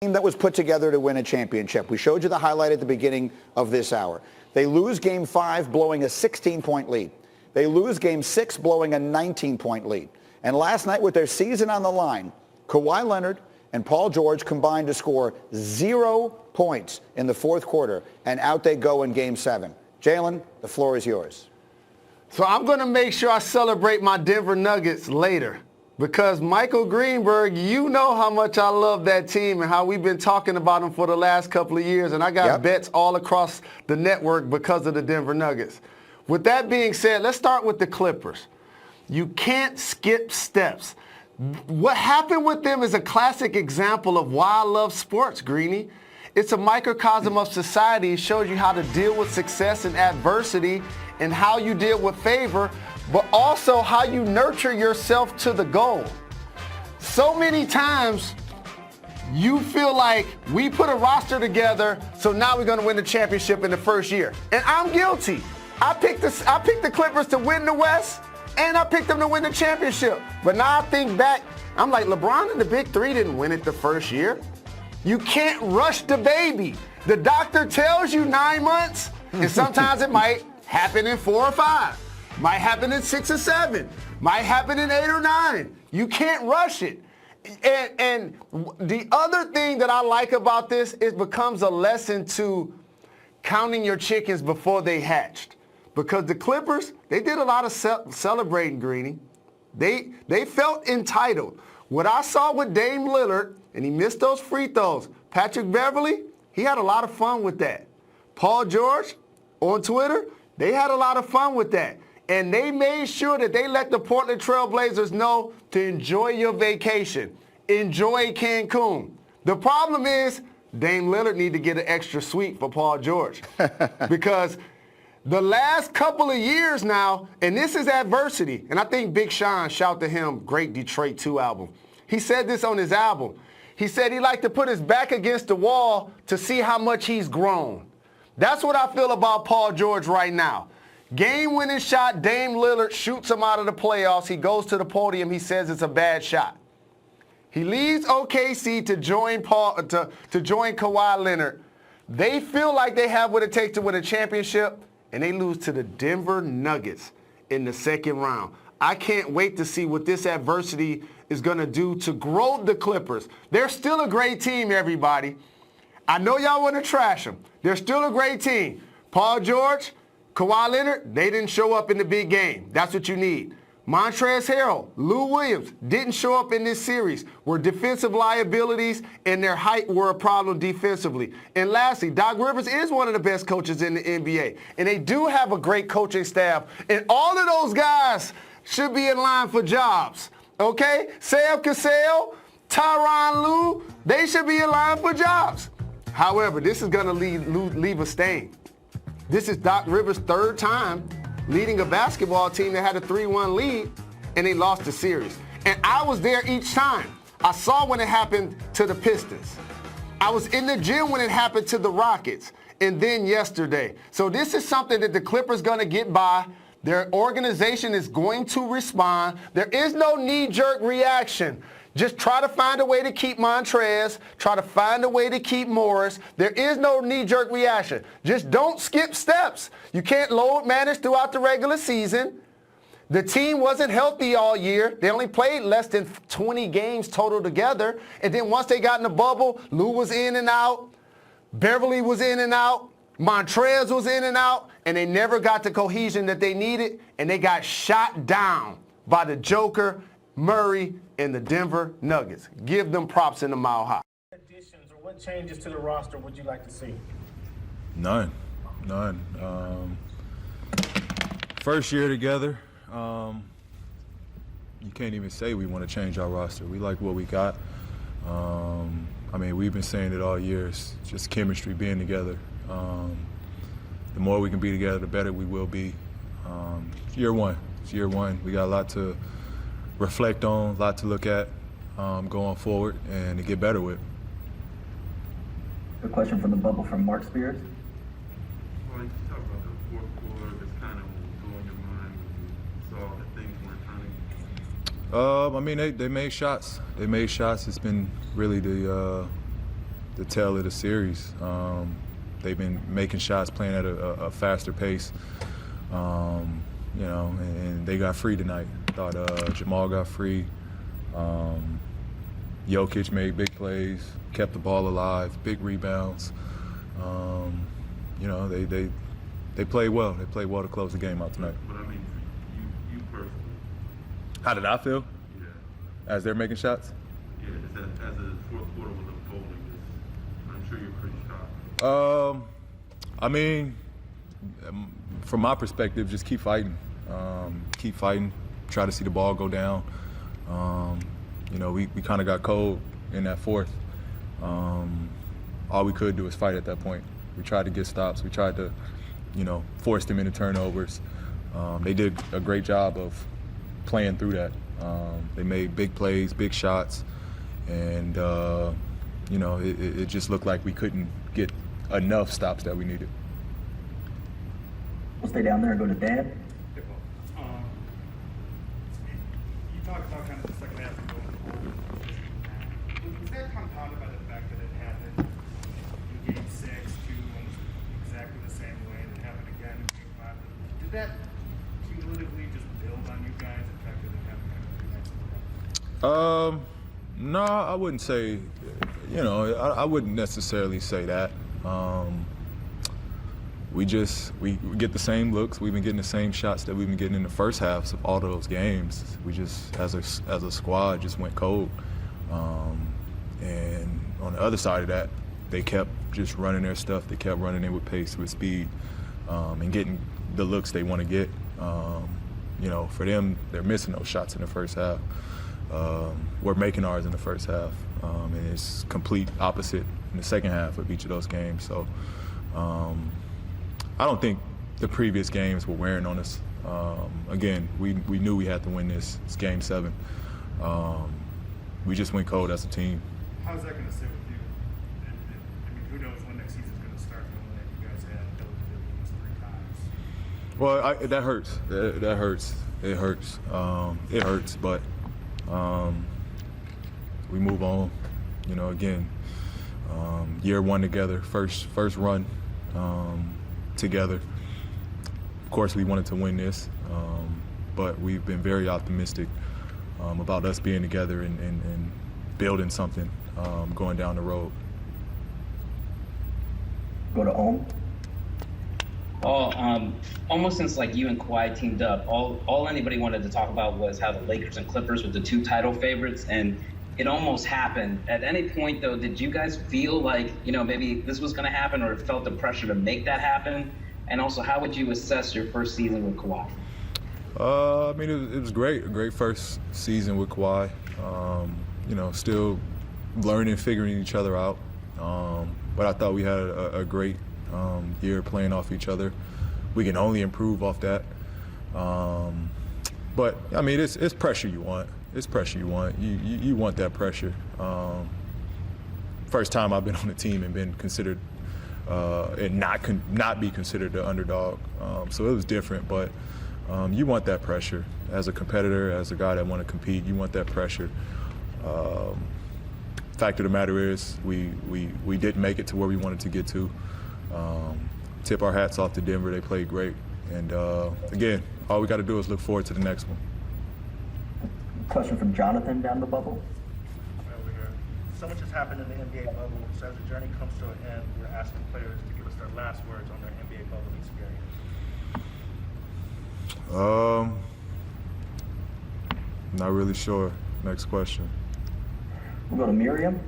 Team that was put together to win a championship. We showed you the highlight at the beginning of this hour. They lose Game 5 blowing a 16-point lead. They lose Game 6 blowing a 19-point lead. And last night with their season on the line, Kawhi Leonard and Paul George combined to score 0 points in the fourth quarter, and out they go in Game 7. Jalen, the floor is yours. So I'm going to make sure I celebrate my Denver Nuggets later. Because Michael Greenberg, you know how much I love that team and how we've been talking about them for the last couple of years. And I got bets all across the network because of the Denver Nuggets. With that being said, let's start with the Clippers. You can't skip steps. What happened with them is a classic example of why I love sports, Greeny. It's a microcosm of society. It shows you how to deal with success and adversity and how you deal with favor, but also how you nurture yourself to the goal. So many times you feel like we put a roster together, so now we're going to win the championship in the first year. And I'm guilty. I picked the Clippers to win the West, and I picked them to win the championship. But now I think back, I'm like, LeBron and the Big Three didn't win it the first year. You can't rush the baby. The doctor tells you 9 months, and sometimes it might happen in 4 or 5. Might happen in 6 or 7. Might happen in 8 or 9. You can't rush it. And the other thing that I like about this, it becomes a lesson to counting your chickens before they hatched. Because the Clippers, they did a lot of celebrating, Greeny. They felt entitled. What I saw with Dame Lillard, and he missed those free throws, Patrick Beverley, he had a lot of fun with that. Paul George, on Twitter, they had a lot of fun with that. And they made sure that they let the Portland Trail Blazers know to enjoy your vacation. Enjoy Cancun. The problem is Dame Lillard need to get an extra suite for Paul George. Because the last couple of years now, and this is adversity, and I think Big Sean, shout to him, great Detroit 2 album. He said this on his album. He said he liked to put his back against the wall to see how much he's grown. That's what I feel about Paul George right now. Game-winning shot, Dame Lillard shoots him out of the playoffs. He goes to the podium. He says it's a bad shot. He leaves OKC to join Kawhi Leonard. They feel like they have what it takes to win a championship, and they lose to the Denver Nuggets in the second round. I can't wait to see what this adversity is going to do to grow the Clippers. They're still a great team, everybody. I know y'all want to trash them. They're still a great team. Paul George, Kawhi Leonard, they didn't show up in the big game. That's what you need. Montrezl Harrell, Lou Williams didn't show up in this series, where defensive liabilities and their height were a problem defensively. And lastly, Doc Rivers is one of the best coaches in the NBA. And they do have a great coaching staff. And all of those guys should be in line for jobs. Okay? Sam Cassell, Tyronn Lue, they should be in line for jobs. However, this is going to leave a stain. This is Doc Rivers' third time leading a basketball team that had a 3-1 lead, and they lost the series. And I was there each time. I saw when it happened to the Pistons. I was in the gym when it happened to the Rockets, and then yesterday. So this is something that the Clippers going to get by. Their organization is going to respond. There is no knee-jerk reaction. Just try to find a way to keep Montrez. Try to find a way to keep Morris. There is no knee-jerk reaction. Just don't skip steps. You can't load manage throughout the regular season. The team wasn't healthy all year. They only played less than 20 games total together. And then once they got in the bubble, Lou was in and out. Beverly was in and out. Montrez was in and out. And they never got the cohesion that they needed. And they got shot down by the Joker, Murray, and the Denver Nuggets. Give them props in the Mile High. Additions or what changes to the roster would you like to see? None. First year together, you can't even say we want to change our roster. We like what we got. We've been saying it all year. It's just chemistry, being together. The more we can be together, the better we will be. It's year one. We got a lot to reflect on, a lot to look at going forward, and to get better with. A question from the bubble from Mark Spears. Well, you talk about the fourth quarter, just kind of blowing your mind when you saw that things weren't turning. They made shots. It's been really the the tale of the series. They've been making shots, playing at a faster pace. You know, and they got free tonight. Thought Jamal got free. Jokic made big plays, kept the ball alive, big rebounds. You know, they played well. They played well to close the game out tonight. But I mean, you personally. How did I feel? Yeah. As they're making shots? Yeah, as the fourth quarter was unfolding, I'm sure you're pretty shocked. I mean, from my perspective, just keep fighting. Keep fighting. Try to see the ball go down. You know, we kind of got cold in that fourth. All we could do was fight at that point. We tried to get stops. We tried to, you know, force them into turnovers. They did a great job of playing through that. They made big plays, big shots, and you know, it just looked like we couldn't get enough stops that we needed. We'll stay down there and go to Dan. You talked about kind of the second half of going forward. Was that compounded by the fact that it happened in Game 6, 2, almost exactly the same way, and it happened again in Game 5? Did that cumulatively just build on you guys, the fact that it happened kind of 3 nights in a row? No, I wouldn't say, you know, I wouldn't necessarily say that. We get the same looks. We've been getting the same shots that we've been getting in the first halves of all those games. We just, as a squad, just went cold. And on the other side of that, they kept just running their stuff. They kept running in with pace, with speed, and getting the looks they want to get. You know, for them, they're missing those shots in the first half. We're making ours in the first half, and it's complete opposite in the second half of each of those games. So I don't think the previous games were wearing on us. Again, we knew we had to win this. It's Game 7. We just went cold as a team. How's that going to sit with you? I mean, who knows when next season's going to start, knowing that you guys had double-digit wins 3 times? Well, that hurts. That hurts. It hurts. It hurts, but we move on. You know, again, year 1 together, first run together. Of course, we wanted to win this, but we've been very optimistic about us being together and building something going down the road. Go to Ohm. Almost since like you and Kawhi teamed up, all anybody wanted to talk about was how the Lakers and Clippers were the 2 title favorites, and it almost happened. At any point, though, did you guys feel like, you know, maybe this was going to happen, or felt the pressure to make that happen? And also, how would you assess your first season with Kawhi? I mean, it was great. A great first season with Kawhi. You know, still learning, figuring each other out. But I thought we had a great year playing off each other. We can only improve off that. But I mean, it's pressure you want. It's pressure you want. You want that pressure. First time I've been on a team and been considered and not be considered the underdog. So it was different, but you want that pressure as a competitor, as a guy that want to compete. You want that pressure. Fact of the matter is, we didn't make it to where we wanted to get to. Tip our hats off to Denver. They played great. And again, all we got to do is look forward to the next one. Question from Jonathan down the bubble. Over here. So much has happened in the NBA bubble. So as the journey comes to an end, we're asking players to give us their last words on their NBA bubble experience. Not really sure. Next question. We'll go to Miriam.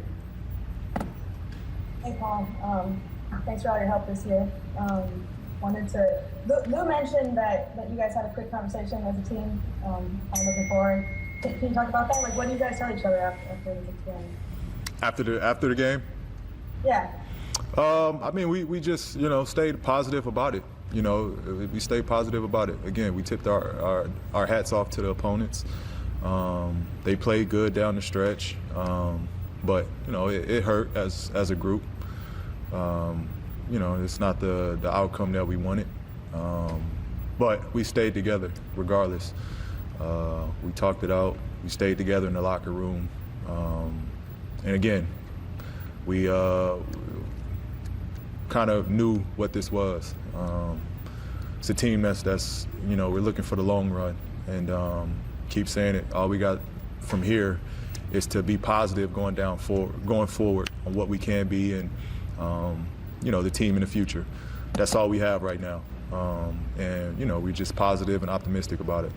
Hey, Paul. Thanks for all your help this year. Wanted to. Lou mentioned that you guys had a quick conversation as a team. I'm looking forward. Can you talk about that? Like, what do you guys tell each other after this experience? After the game? Yeah. I mean, we just, you know, stayed positive about it. You know, we stayed positive about it. Again, we tipped our hats off to the opponents. They played good down the stretch, but you know, it hurt as a group. You know, it's not the outcome that we wanted, but we stayed together regardless. We talked it out. We stayed together in the locker room, and again, we kind of knew what this was. It's a team that's we're looking for the long run, and keep saying it. All we got from here is to be positive going forward on what we can be, and the team in the future. That's all we have right now, and we're just positive and optimistic about it.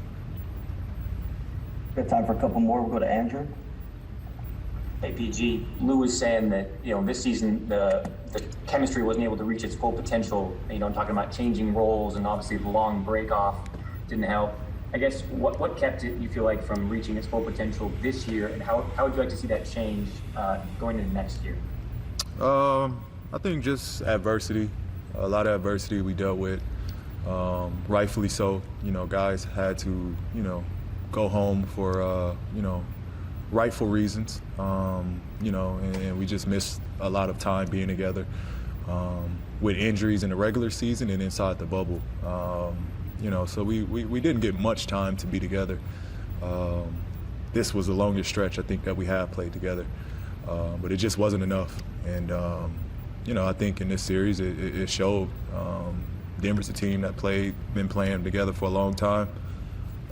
We have time for a couple more. We'll go to Andrew. Hey, PG. Lou was saying that, this season the chemistry wasn't able to reach its full potential. I'm talking about changing roles, and obviously the long break off didn't help. I guess what kept it, you feel like, from reaching its full potential this year, and how would you like to see that change going into next year? I think just adversity, a lot of adversity we dealt with, rightfully so. Guys had to, go home for, rightful reasons, and we just missed a lot of time being together with injuries in the regular season and inside the bubble. So we didn't get much time to be together. This was the longest stretch I think that we have played together, but it just wasn't enough. And I think in this series it showed. Denver's a team that been playing together for a long time.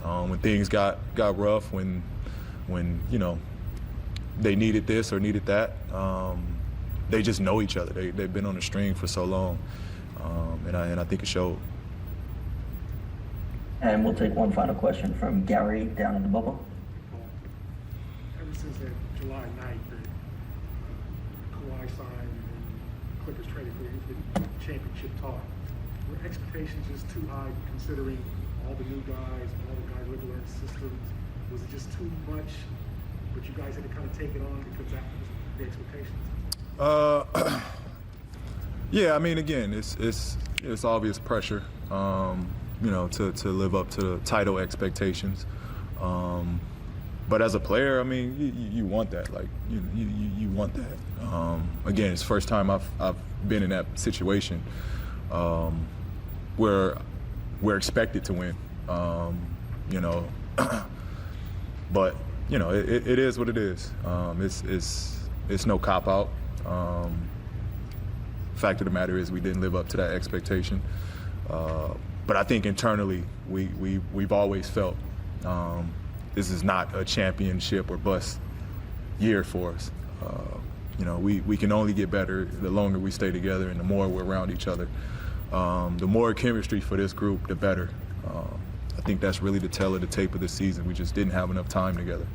When things got rough, when they needed this or needed that, they just know each other. They've been on the string for so long, and I think it showed. And we'll take one final question from Gary down in the bubble. Ever since that July 9th that Kawhi signed and Clippers traded for you, the championship talk, were expectations just too high considering all the new guys, all the guys with learned systems? Was it just too much, but you guys had to kind of take it on because that was the expectations? Yeah, I mean, again, it's obvious pressure, to live up to the title expectations. But as a player, I mean, you want that. Like, you want that. Again, it's the first time I've been in that situation where we're expected to win. But it is what it is. It's no cop out. Fact of the matter is we didn't live up to that expectation. But I think internally we've always felt this is not a championship or bust year for us. We can only get better the longer we stay together and the more we're around each other. The more chemistry for this group, the better. I think that's really the tell of the tape of this season. We just didn't have enough time together.